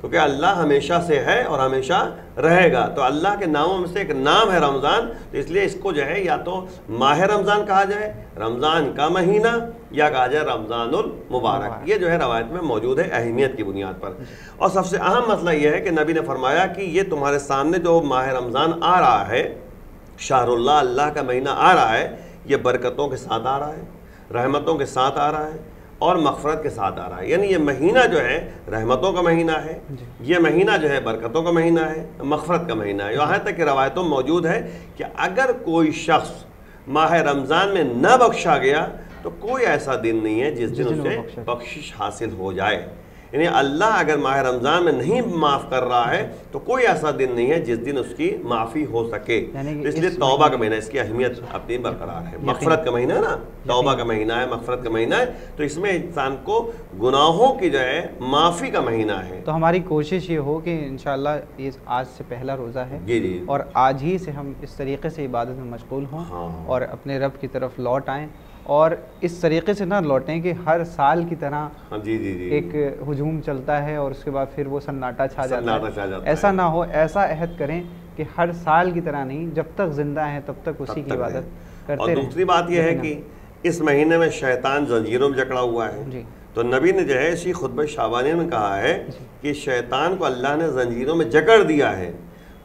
کیونکہ اللہ ہمیشہ سے ہے اور ہمیشہ رہے گا. تو اللہ کے ناموں میں سے ایک نام ہے رمضان, تو اس لیے اس کو جو ہے یا تو ماہ رمضان کہا جائے, رمضان کا مہینہ, یا کہا جائے رمضان المبارک. یہ جو ہے روایت میں موجود ہے اہمیت کی بنیاد پر. اور سب سے اہم مسئلہ یہ ہے کہ نبی نے فرمایا کہ یہ تمہارے سامنے جو ماہ رمضان آ رہا ہے, شہر اللہ, اللہ کا مہینہ آ رہا ہے, یہ برکتوں کے ساتھ آ رہا ہے, رحمتوں کے ساتھ آ رہا ہے اور مغفرت کے ساتھ آ رہا ہے. یعنی یہ مہینہ جو ہے رحمتوں کا مہینہ ہے, یہ مہینہ جو ہے برکتوں کا مہینہ ہے, مغفرت کا مہینہ ہے. یہاں تک کہ روایتوں موجود ہے کہ اگر کوئی شخص ماہ رمضان میں نہ بخشا گیا تو کوئی ایسا دن نہیں ہے جس دن اسے بخشش حاصل ہو جائے. یعنی اللہ اگر ماہ رمضان میں نہیں معاف کر رہا ہے تو کوئی ایسا دن نہیں ہے جس دن اس کی معافی ہو سکے. اس لیے توبہ کا مہینہ, اس کی اہمیت اپنی برقرار ہے. مغفرت کا مہینہ ہے نا, توبہ کا مہینہ ہے, مغفرت کا مہینہ ہے, تو اس میں انسان کو گناہوں کی جو ہے معافی کا مہینہ ہے. تو ہماری کوشش یہ ہو کہ انشاءاللہ یہ آج سے پہلا روزہ ہے, اور آج ہی سے ہم اس طریقے سے عبادت میں مشغول ہوں اور اپنے رب کی طرف لوٹ آئیں, اور اس طریقے سے نہ لوٹیں کہ ہر سال کی طرح ایک ہجوم چلتا ہے اور اس کے بعد پھر وہ سناٹا چھا جاتا ہے. ایسا نہ ہو, ایسا عہد کریں کہ ہر سال کی طرح نہیں, جب تک زندہ ہیں تب تک اسی کی عبادت کرتے رہیں. اور دوسری بات یہ ہے کہ اس مہینے میں شیطان زنجیروں میں جکڑا ہوا ہے. تو نبی نے جو ہے اسی خطبہ شعبانیہ میں کہا ہے کہ شیطان کو اللہ نے زنجیروں میں جکڑ دیا ہے,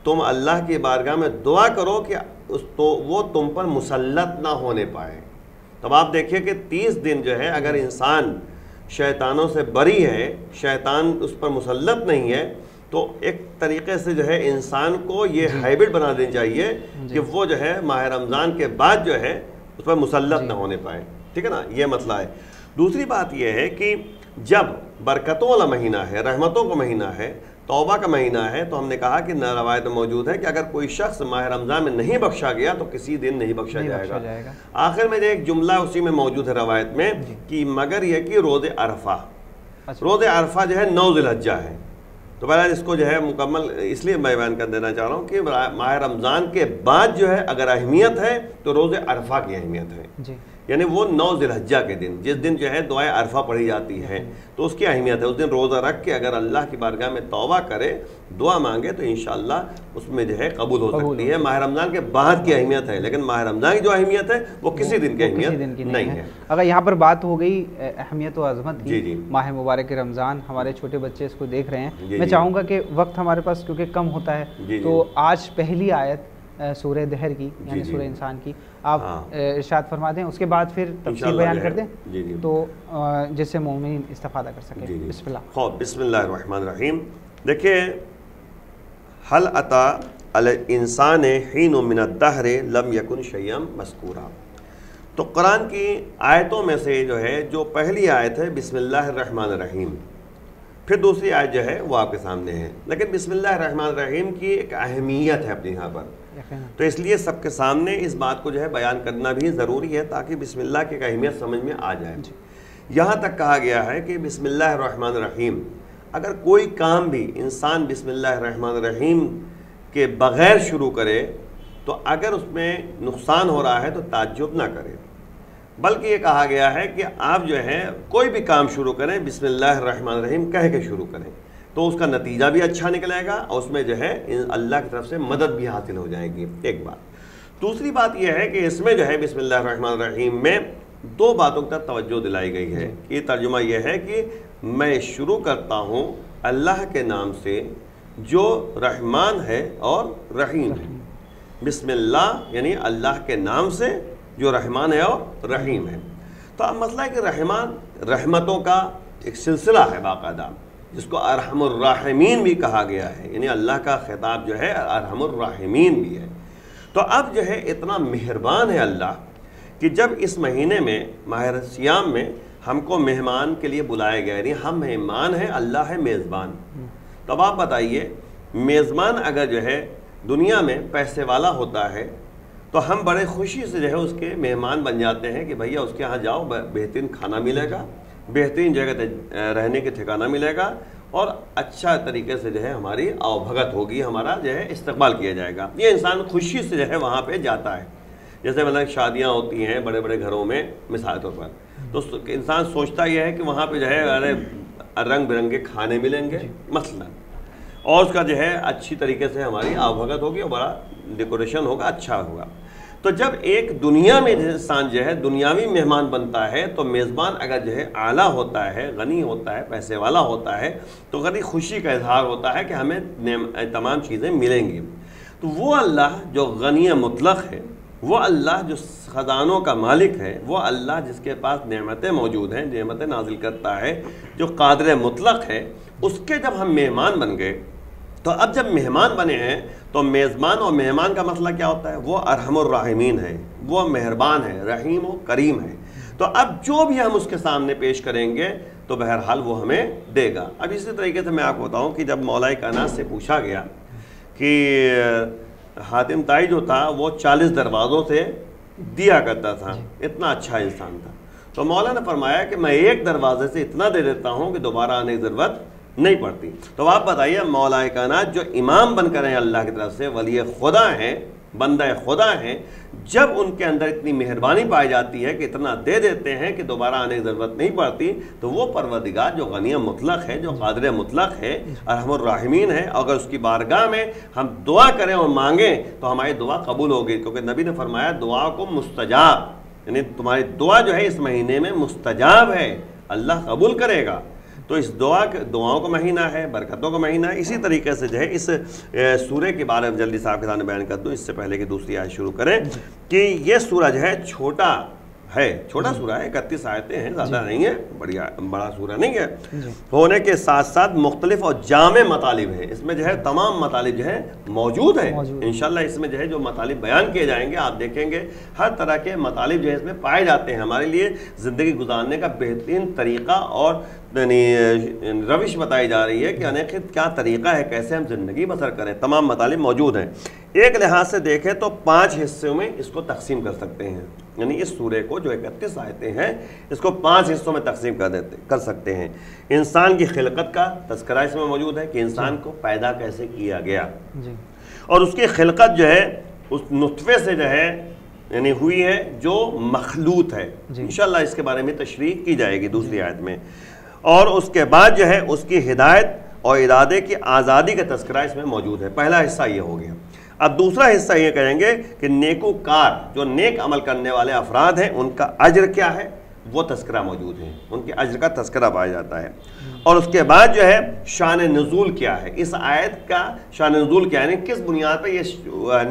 تم اللہ کی بارگاہ میں دعا کرو کہ وہ تم پر مسلط نہ ہونے پائے. تب آپ دیکھیے کہ 30 دن جو ہے اگر انسان شیطانوں سے بری ہے, شیطان اس پر مسلط نہیں ہے, تو ایک طریقے سے جو ہے انسان کو یہ ہیبٹ بنا دینی چاہیے کہ وہ جو ہے ماہ رمضان کے بعد جو ہے اس پر مسلط نہ ہونے پائے. ٹھیک ہے نا, یہ مسئلہ ہے. دوسری بات یہ ہے کہ جب برکتوں والا مہینہ ہے, رحمتوں کا مہینہ ہے, توبہ کا مہینہ ہے, تو ہم نے کہا کہ روایت میں موجود ہے کہ اگر کوئی شخص ماہ رمضان میں نہیں بخشا گیا تو کسی دن نہیں بخشا جائے گا. آخر میں ایک جملہ اسی میں موجود ہے روایت میں کہ مگر یہ کہ روز عرفہ, روز عرفہ جو ہے 9 ذی الحجہ ہے. تو بہرحال اس کو جو ہے مکمل اس لیے میں بیان کر دینا چاہ رہا ہوں کہ ماہ رمضان کے بعد جو ہے اگر اہمیت ہے تو روز عرفہ کی اہمیت ہے. یعنی وہ 9 ذی الحجہ کے دن, جس دن جو ہے دعائے عرفہ پڑھی جاتی ہے, تو اس کی اہمیت ہے. اس دن روزہ رکھ کے اگر اللہ کی بارگاہ میں توبہ کرے, دعا مانگے, تو انشاءاللہ اس میں جو ہے قبول ہو سکتی ہے. ماہ رمضان کے بعد کی اہمیت ہے, لیکن ماہ رمضان کی جو اہمیت ہے وہ کسی دن کی اہمیت نہیں ہے. اگر یہاں پر بات ہو گئی اہمیت و عظمت کی, ماہ مبارک رمضان, ہمارے چھوٹے بچے اس کو دیکھ رہے ہیں, میں چاہوں گا کہ وقت ہمارے پاس کیونکہ کم ہوتا ہے, تو آج پہلی آیت سورہ دہر کی یعنی سورہ انسان کی آپ ارشاد فرما دیں, اس کے بعد پھر تفصیل بیان کر دیں تو جس سے مومنین استفادہ کر سکیں. بسم اللہ. بسم اللہ الرحمن الرحیم. دیکھیں, حل اتا الانسان حین من الدہر لم یکن شیئا مذکورا. تو قرآن کی آیتوں میں سے جو ہے جو پہلی آیت ہے بسم اللہ الرحمن الرحیم, پھر دوسری آیت جو ہے وہ آپ کے سامنے ہے. لیکن بسم اللہ الرحمن الرحیم کی ایک اہمیت ہے اپنے یہاں پر, تو اس لیے سب کے سامنے اس بات کو جو ہے بیان کرنا بھی ضروری ہے تاکہ بسم اللہ کی ایک اہمیت سمجھ میں آ جائے. یہاں تک کہا گیا ہے کہ بسم اللہ الرحمن الرحیم, اگر کوئی کام بھی انسان بسم اللہ الرحمن الرحیم کے بغیر شروع کرے تو اگر اس میں نقصان ہو رہا ہے تو تعجب نہ کرے, بلکہ یہ کہا گیا ہے کہ آپ جو ہے کوئی بھی کام شروع کریں بسم اللہ الرحمن الرحیم کہہ کے شروع کریں, تو اس کا نتیجہ بھی اچھا نکلے گا اور اس میں جو ہے اللہ کی طرف سے مدد بھی حاصل ہو جائے گی. ایک بات. دوسری بات یہ ہے کہ اس میں جو ہے بسم اللہ الرحمن الرحیم میں 2 باتوں کی طرف توجہ دلائی گئی ہے. یہ ترجمہ یہ ہے کہ میں شروع کرتا ہوں اللہ کے نام سے جو رحمان ہے اور رحیم ہے. بسم اللہ یعنی اللہ کے نام سے جو رحمان ہے اور رحیم ہے. تو اب مسئلہ ہے کہ رحمان رحمتوں کا ایک سلسلہ ہے باقاعدہ, جس کو ارحم الراحمین بھی کہا گیا ہے, یعنی اللہ کا خطاب جو ہے ارحم الراحمین بھی ہے. تو اب جو ہے اتنا مہربان ہے اللہ کہ جب اس مہینے میں ماہ صیام میں ہم کو مہمان کے لیے بلایا گیا, یعنی ہم مہمان ہیں, اللہ ہے میزبان. تو اب آپ بتائیے, میزبان اگر جو ہے دنیا میں پیسے والا ہوتا ہے تو ہم بڑے خوشی سے جو ہے اس کے مہمان بن جاتے ہیں کہ بھیا اس کے ہاں جاؤ, بہترین کھانا ملے گا, بہترین جگہ رہنے کے ٹھکانہ ملے گا, اور اچھا طریقے سے جو ہے ہماری آؤ بھگت ہوگی, ہمارا جو ہے استقبال کیا جائے گا. یہ انسان خوشی سے جو ہے وہاں پہ جاتا ہے. جیسے مطلب شادیاں ہوتی ہیں بڑے بڑے گھروں میں مثال طور پر, تو انسان سوچتا یہ ہے کہ وہاں پہ جو ہے رنگ برنگے کھانے ملیں گے مثلا, اور اس کا جو ہے اچھی طریقے سے ہماری آبھگت ہوگی اور بڑا ڈیکوریشن ہوگا، اچھا ہوگا۔ تو جب ایک دنیا میں انسان جو ہے دنیاوی مہمان بنتا ہے تو میزبان اگر جو ہے اعلیٰ ہوتا ہے، غنی ہوتا ہے، پیسے والا ہوتا ہے، تو غنی خوشی کا اظہار ہوتا ہے کہ ہمیں تمام چیزیں ملیں گی۔ تو وہ اللہ جو غنی مطلق ہے، وہ اللہ جو خزانوں کا مالک ہے، وہ اللہ جس کے پاس نعمتیں موجود ہیں، نعمتیں نازل کرتا ہے، جو قادر مطلق ہے، اس کے جب ہم مہمان بن گئے، تو اب جب مہمان بنے ہیں تو میزبان اور مہمان کا مسئلہ کیا ہوتا ہے؟ وہ ارحم الراحمین ہے، وہ مہربان ہے، رحیم و کریم ہے۔ تو اب جو بھی ہم اس کے سامنے پیش کریں گے تو بہرحال وہ ہمیں دے گا۔ اب اسی طریقے سے میں آپ کو بتاؤں کہ جب مولا کائنات سے پوچھا گیا کہ حاتم طائی جو تھا وہ 40 دروازوں سے دیا کرتا تھا، اتنا اچھا انسان تھا، تو مولا نے فرمایا کہ میں ایک دروازے سے اتنا دے دیتا ہوں کہ دوبارہ آنے کی ضرورت نہیں پڑتی۔ تو آپ بتائیے مولا کائنات جو امام بن کر ہیں اللہ کی طرف سے، ولی خدا ہیں، بندہ خدا ہیں، جب ان کے اندر اتنی مہربانی پائی جاتی ہے کہ اتنا دے دیتے ہیں کہ دوبارہ آنے کی ضرورت نہیں پڑتی، تو وہ پروردگار جو غنی مطلق ہے، جو قادر مطلق ہے، ارحم الراحمین ہے، اگر اس کی بارگاہ میں ہم دعا کریں اور مانگیں تو ہماری دعا قبول ہوگی، کیونکہ نبی نے فرمایا دعا کو مستجاب، یعنی تمہاری دعا جو ہے اس مہینے میں مستجاب ہے، اللہ قبول کرے گا۔ تو اس دعاؤں کا مہینہ ہے، برکتوں کا مہینہ ہے۔ اسی طریقے سے جو ہے اس سورہ کے بارے میں جلدی صاحب کے سامنے بیان کر دوں اس سے پہلے کہ دوسری آیت شروع کریں، کہ یہ سورہ جو ہے چھوٹا سورہ ہے، 31 آیتیں ہیں، زیادہ نہیں ہے، بڑا سورہ نہیں ہے، ہونے کے ساتھ ساتھ مختلف اور جامع مطالب ہیں، اس میں جو ہے تمام مطالب جو ہے موجود ہیں۔ انشاءاللہ اس میں جو ہے جو مطالب بیان کیے جائیں گے آپ دیکھیں گے ہر طرح کے مطالب جو ہے اس میں پائے جاتے ہیں، ہمارے لیے زندگی گزارنے کا بہترین طریقہ اور روش بتائی جا رہی ہے کہ انیقت کیا طریقہ ہے، کیسے ہم زندگی بسر کریں، تمام مطالب موجود ہیں۔ ایک لحاظ سے دیکھیں تو 5 حصوں میں اس کو تقسیم کر سکتے ہیں، یعنی اس سورے کو جو 31 آیتیں ہیں اس کو 5 حصوں میں تقسیم کر سکتے ہیں۔ انسان کی خلقت کا تذکرہ اس میں موجود ہے کہ انسان کو پیدا کیسے کیا گیا، اور اس کی خلقت جو ہے اس نطفے سے جو ہے یعنی ہوئی ہے جو مخلوط ہے، انشاءاللہ اس کے بارے میں تشریح کی جائے گی دوسری آیت میں۔ اور اس کے بعد جو ہے اس کی ہدایت اور ارادے کی آزادی کا تذکرہ اس میں موجود ہے۔ پہلا حصہ یہ ہو گیا۔ اب دوسرا حصہ یہ کہیں گے کہ نیکوکار جو نیک عمل کرنے والے افراد ہیں ان کا اجر کیا ہے، وہ تذکرہ موجود ہے، ان کے اجر کا تذکرہ پایا جاتا ہے۔ اور اس کے بعد جو ہے شان نزول کیا ہے، اس آیت کا شان نزول کیا ہے، یعنی کس بنیاد پر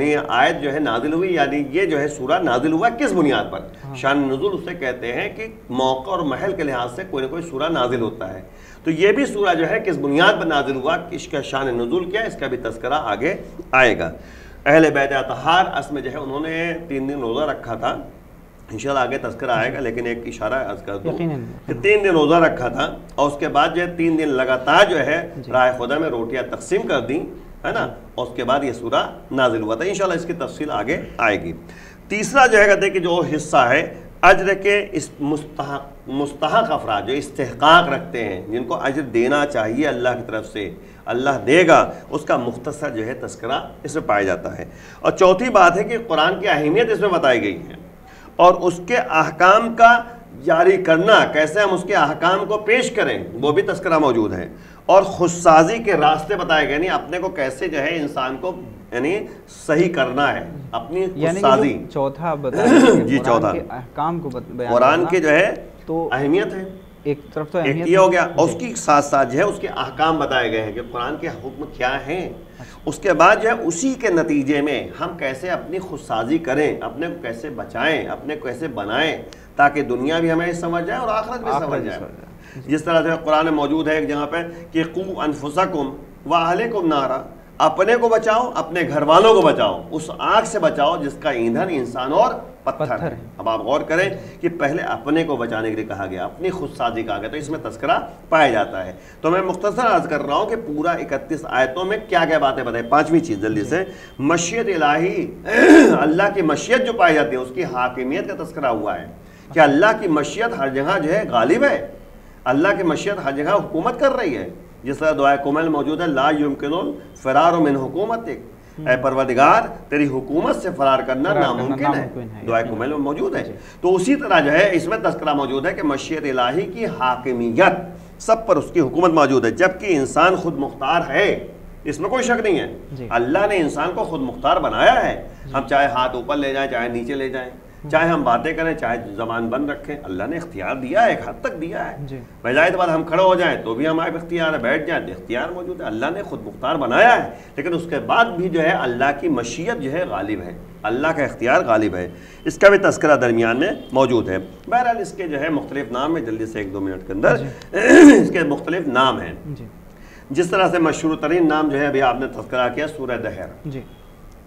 یہ آیت جو ہے نازل ہوئی، یعنی یہ جو ہے سورہ نازل ہوا کس بنیاد پر۔ شان نزول اسے کہتے ہیں کہ موقع اور محل کے لحاظ سے کوئی نہ کوئی سورہ نازل ہوتا ہے، تو یہ بھی سورہ جو ہے کس بنیاد پر نازل ہوا، اس کا شان نزول کیا ہے، اس کا بھی تذکرہ آگے آئے گا۔ اہل بیت اطہار اصل میں جو ہے انہوں نے 3 دن روزہ رکھا تھا، انشاءاللہ آگے تذکرہ آئے گا، لیکن ایک اشارہ عرض کر دوں کہ 3 دن روزہ رکھا تھا اور اس کے بعد جو ہے 3 دن لگاتار جو ہے راہ خدا میں روٹیاں تقسیم کر دیں، ہے نا، اور اس کے بعد یہ سورہ نازل ہوا تھا۔ انشاءاللہ اس کی تفصیل آگے آئے گی۔ تیسرا جو ہے کہتے ہیں کہ جو حصہ ہے اجر کے اس مستحق افراد جو استحقاق رکھتے ہیں، جن کو اجر دینا چاہیے اللہ کی طرف سے، اللہ دے گا، اس کا مختصر جو ہے تذکرہ اس میں پایا جاتا ہے۔ اور چوتھی بات ہے کہ قرآن کی اہمیت اس میں بتائی گئی ہے اور اس کے احکام کا جاری کرنا، کیسے ہم اس کے احکام کو پیش کریں، وہ بھی تذکرہ موجود ہے۔ اور خودسازی کے راستے بتائے گئے، یعنی اپنے کو کیسے جو ہے انسان کو یعنی صحیح کرنا ہے، اپنی خودسازی۔ چوتھا بتایا جی چوتھا احکام کو قرآن کے جو ہے تو اہمیت ہے، ایک طرف تو ایک یہ ہو گیا، اور اس کی ساتھ ساتھ جو ہے اس کے احکام بتائے گئے ہیں کہ قرآن کے حکم کیا ہیں۔ اس کے بعد جو ہے اسی کے نتیجے میں ہم کیسے اپنی خودسازی کریں، اپنے کو کیسے بچائیں، اپنے کو کیسے بنائیں تاکہ دنیا بھی ہمیں سمجھ جائے اور آخرت بھی سمجھ جائے۔ جس طرح سے قرآن میں موجود ہے ایک جگہ پہ کہ قو انفسکم واہلکم نارا، اپنے کو بچاؤ، اپنے گھر والوں کو بچاؤ، اس آگ سے بچاؤ جس کا ایندھن انسان اور پتھر ہے۔ اب آپ غور کریں کہ پہلے اپنے کو بچانے کے لیے کہا گیا، اپنی خودسازی کہا گیا، تو اس میں تذکرہ پایا جاتا ہے۔ تو میں مختصر عرض کر رہا ہوں کہ پورا 31 آیتوں میں کیا کیا باتیں بتائیں۔ 5ویں چیز جلدی سے، مشیت الہی، اللہ کی مشیت جو پائی جاتی ہے اس کی حاکمیت کا تذکرہ ہوا ہے کہ اللہ کی مشیت ہر جگہ جو ہے غالب ہے، اللہ کی مشیت ہر جگہ حکومت کر رہی ہے۔ جس طرح دعائے کمل موجود ہے، لا یمکن الفرار من حکومتک، اے پروردگار تیری حکومت سے فرار کرنا ناممکن ہے، دعائے کمل میں موجود ہے۔ تو اسی طرح جو ہے اس میں تذکرہ موجود ہے کہ مشیت الہی کی حاکمیت، سب پر اس کی حکومت موجود ہے، جبکہ انسان خود مختار ہے، اس میں کوئی شک نہیں ہے. اللہ نے انسان کو خود مختار بنایا ہے. ہم چاہے ہاتھ اوپر لے جائیں, چاہے نیچے لے جائیں, چاہے ہم باتیں کریں, چاہے زبان بند رکھیں, اللہ نے اختیار دیا ہے, ایک حد تک دیا ہے. بجائے تو بعد ہم کھڑے ہو جائیں تو بھی ہمارے اختیار ہے, بیٹھ جائیں تو اختیار موجود ہے. اللہ نے خود مختار بنایا ہے, لیکن اس کے بعد بھی جو ہے اللہ کی مشیت جو ہے غالب ہے, اللہ کا اختیار غالب ہے. اس کا بھی تذکرہ درمیان میں موجود ہے. بہرحال اس کے جو ہے مختلف نام ہیں, جلدی سے 1-2 منٹ کے اندر اس کے مختلف نام ہیں. جس طرح سے مشہور ترین نام جو ہے ابھی آپ نے تذکرہ کیا سورہ دہر,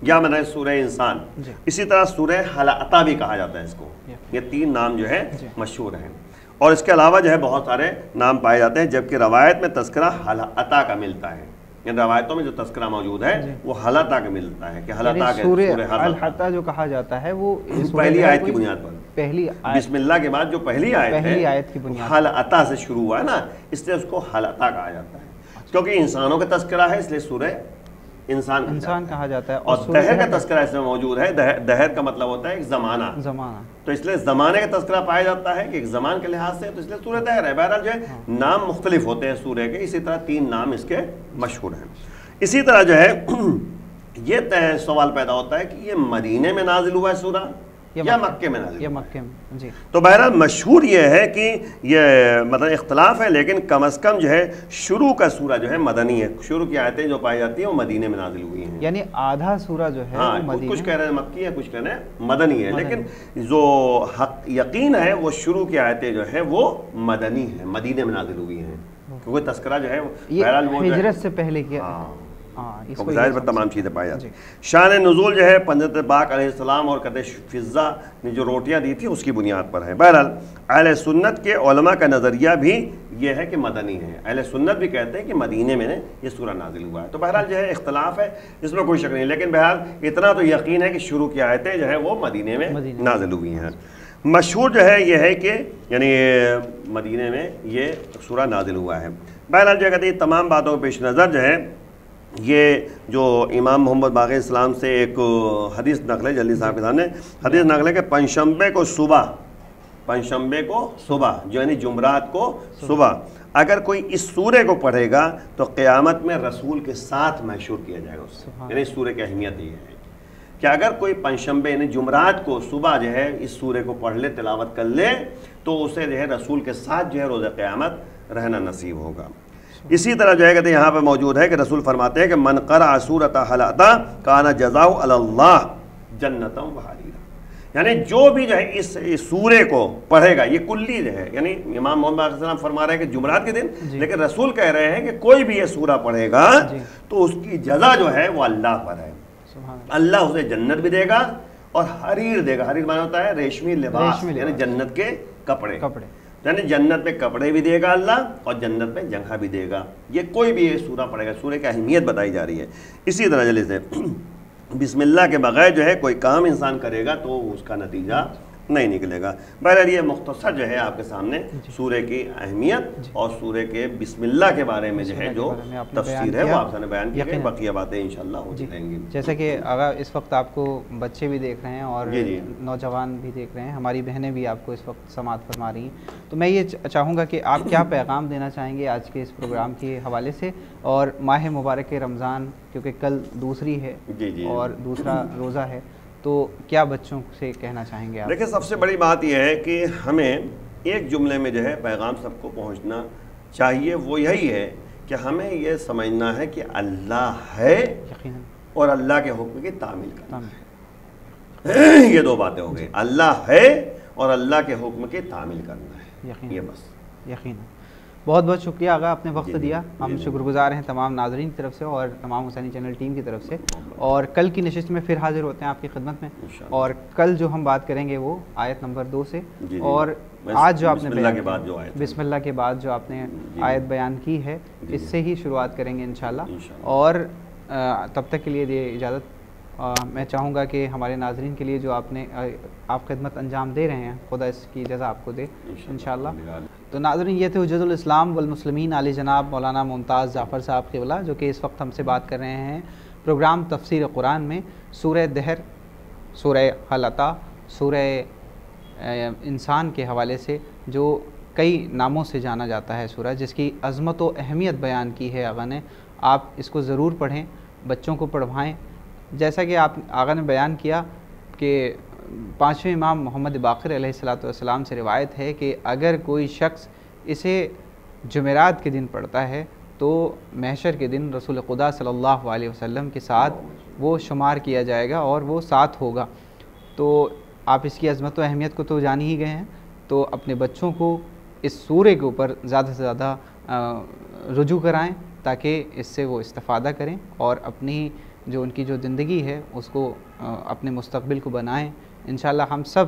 یا میں نے سورہ انسان, اسی طرح سورہ حل عطا بھی کہا جاتا ہے اس کو. یہ 3 نام جو ہے مشہور ہیں, اور اس کے علاوہ جو ہے بہت سارے نام پائے جاتے ہیں, جبکہ روایت میں تذکرہ حل عطا کا ملتا ہے. یعنی روایتوں میں جو تذکرہ موجود ہے وہ حل عطا کا ملتا ہے, کہ حل عطا کے سورہ حل عطا جو کہا جاتا ہے وہ پہلی آیت کی بنیاد پر, پہلی بسم اللہ کے بعد جو پہلی آیت کی بنیاد حل عطا سے شروع ہوا ہے نا, اس لیے اس کو حل عطا کہا جاتا ہے, کیونکہ انسانوں کا تذکرہ ہے اس لیے سورہ انسان کہا جاتا ہے. اور دہر کا تذکرہ اس میں موجود ہے. دہر کا مطلب ہوتا ہے ایک زمانہ, تو اس لیے زمانے کا تذکرہ پایا جاتا ہے کہ ایک زمان کے لحاظ سے, تو اس لیے سورہ دہر ہے. بہرحال جو ہے نام مختلف ہوتے ہیں سورہ کے, اسی طرح 3 نام اس کے مشہور ہیں. اسی طرح جو ہے یہ سوال پیدا ہوتا ہے کہ یہ مدینے میں نازل ہوا ہے سورہ یا مکے میں نازل ہوا ہے. تو بہرحال مشہور یہ ہے کہ یہ مطلب اختلاف ہے, لیکن کم از کم جو ہے شروع کا سورہ جو ہے مدنی ہے. شروع کی آیتیں جو پائی جاتی ہیں وہ مدینے میں نازل ہوئی ہیں. یعنی آدھا سورہ جو ہے کچھ کہہ رہے ہیں مکی ہے, کچھ کہہ رہے ہیں مدنی ہے, لیکن جو حق یقین ہے وہ شروع کی آیتیں جو ہے وہ مدنی ہیں, مدینے میں نازل ہوئی ہیں, کیونکہ تذکرہ جو ہے بہرحال وہ ہجرت سے پہلے کیا ظاہر پر تمام چیزیں پائی جاتی. شان نزول جو ہے حضرت پاک علیہ السلام اور قدر فضہ نے جو روٹیاں دی تھی اس کی بنیاد پر ہے. بہرحال اہل سنت کے علماء کا نظریہ بھی یہ ہے کہ مدنی ہے. اہل سنت بھی کہتے ہیں کہ مدینے میں یہ سورہ نازل ہوا ہے. تو بہرحال جو ہے اختلاف ہے, اس میں کوئی شک نہیں, لیکن بہرحال اتنا تو یقین ہے کہ شروع کی آیتیں جو ہے وہ مدینے میں نازل ہوئی ہیں. مشہور جو ہے یہ ہے کہ یعنی مدینے میں یہ سورہ نازل ہوا ہے. بہرحال جو کہتے ہیں تمام باتوں کے پیش نظر جو ہے یہ جو امام محمد باقر اسلام سے ایک حدیث نقل ہے, جلدی صاحب کے سامنے حدیث نقل ہے کہ پنجشنبے کو صبح جو یعنی جمعرات کو صبح اگر کوئی اس سورے کو پڑھے گا تو قیامت میں رسول کے ساتھ محشور کیا جائے گا اس سے. یعنی اس سورے کی اہمیت یہ ہے کہ اگر کوئی پنجشنبے یعنی جمعرات کو صبح جو ہے اس سورے کو پڑھ لے, تلاوت کر لے, تو اسے جو ہے رسول کے ساتھ جو ہے روز قیامت رہنا نصیب ہوگا. اسی طرح جو ہے کہتے ہیں یہاں پہ موجود ہے کہ رسول فرماتے ہیں کہ من قرأ سورۃ حل عطا کان جزاؤ علی اللہ جنۃ وحریرا. یعنی جو بھی جو ہے اس سورے کو پڑھے گا, یہ کلی جو ہے, یعنی امام محمد علیہ السلام فرما رہے ہیں کہ جمعرات کے دن, لیکن رسول کہہ رہے ہیں کہ کوئی بھی یہ سورہ پڑھے گا تو اس کی جزا جو ہے وہ اللہ پر ہے. اللہ اسے جنت بھی دے گا اور حریر دے گا. حریر معنی ہوتا ہے ریشمی لباس, یعنی جنت کے کپڑے, یعنی جنت میں کپڑے بھی دے گا اللہ اور جنت میں جگہ بھی دے گا. یہ کوئی بھی یہ سورہ پڑھے گا, سورہ کی اہمیت بتائی جا رہی ہے. اسی طرح جلدی سے بسم اللہ کے بغیر جو ہے کوئی کام انسان کرے گا تو اس کا نتیجہ نہیں نکلے گا. بہرحال یہ مختصر جو ہے آپ کے سامنے سورہ کی اہمیت اور سورہ کے بسم اللہ کے بارے میں جو ہے جو تفسیر ہے وہ آپ سے بیان کی گئی. بقیہ باتیں انشاءاللہ ہو جائیں گی. جیسے کہ اگر اس وقت آپ کو بچے بھی دیکھ رہے ہیں اور نوجوان بھی دیکھ رہے ہیں, ہماری بہنیں بھی آپ کو اس وقت سماعت فرما رہی ہیں, تو میں یہ چاہوں گا کہ آپ کیا پیغام دینا چاہیں گے آج کے اس پروگرام کے حوالے سے, اور ماہ مبارک رمضان کیونکہ کل دوسری ہے اور دوسرا روزہ ہے, تو کیا بچوں سے کہنا چاہیں گے آپ؟ دیکھیں سب سے بڑی بات یہ ہے کہ ہمیں ایک جملے میں جو ہے پیغام سب کو پہنچنا چاہیے, وہ یہی ہے کہ ہمیں یہ سمجھنا ہے کہ اللہ ہے اور اللہ کے حکم کی تعمیل کرنا ہے. یہ 2 باتیں ہو گئی, اللہ ہے اور اللہ کے حکم کی تعمیل کرنا ہے, یہ بس. یقینا بہت بہت شکریہ آغا, آپ نے وقت دیا. ہم شکر گزار ہیں تمام ناظرین کی طرف سے اور تمام حسینی چینل ٹیم کی طرف سے, اور کل کی نشست میں پھر حاضر ہوتے ہیں آپ کی خدمت میں, اور کل جو ہم بات کریں گے وہ آیت نمبر 2 سے, اور آج جو آپ نے بسم اللہ کے بعد جو آپ نے آیت بیان کی ہے اس سے ہی شروعات کریں گے انشاءاللہ. اور تب تک کے لیے یہ اجازت میں چاہوں گا کہ ہمارے ناظرین کے لیے جو آپ خدمت انجام دے رہے ہیں, خدا اس کی جزا آپ کو دے انشاءاللہ. تو ناظرین یہ تھے حجت الاسلام والمسلمین علی جناب مولانا ممتاز جعفر صاحب قبلہ, جو کہ اس وقت ہم سے بات کر رہے ہیں پروگرام تفسیر قرآن میں سورہ دہر, سورہ حل عطا, سورہ انسان کے حوالے سے, جو کئی ناموں سے جانا جاتا ہے سورہ، جس کی عظمت و اہمیت بیان کی ہے آقا نے۔ آپ اس کو ضرور پڑھیں، بچوں کو پڑھوائیں۔ جیسا کہ آقا نے بیان کیا کہ پانچویں امام محمد باقر علیہ السلام سے روایت ہے کہ اگر کوئی شخص اسے جمعرات کے دن پڑھتا ہے تو محشر کے دن رسول خدا صلی اللہ علیہ وسلم کے ساتھ وہ شمار کیا جائے گا اور وہ ساتھ ہوگا۔ تو آپ اس کی عظمت و اہمیت کو تو جان ہی گئے ہیں، تو اپنے بچوں کو اس سورے کے اوپر زیادہ سے زیادہ رجوع کرائیں تاکہ اس سے وہ استفادہ کریں اور اپنی جو ان کی جو زندگی ہے اس کو اپنے مستقبل کو بنائیں۔ انشاءاللہ ہم سب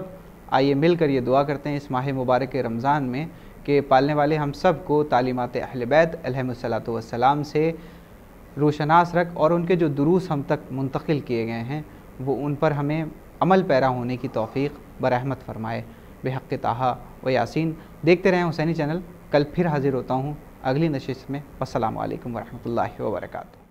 آئیے مل کر یہ دعا کرتے ہیں اس ماہ مبارک رمضان میں کہ پالنے والے ہم سب کو تعلیمات اہل بیت علیہم الصلاۃ والسلام سے روشناس رکھ اور ان کے جو دروس ہم تک منتقل کیے گئے ہیں وہ ان پر ہمیں عمل پیرا ہونے کی توفیق برحمت فرمائے بحق طٰہٰ و یاسین۔ دیکھتے رہیں حسینی چینل، کل پھر حاضر ہوتا ہوں اگلی نشست میں۔ السلام علیکم ورحمۃ اللہ وبرکاتہ۔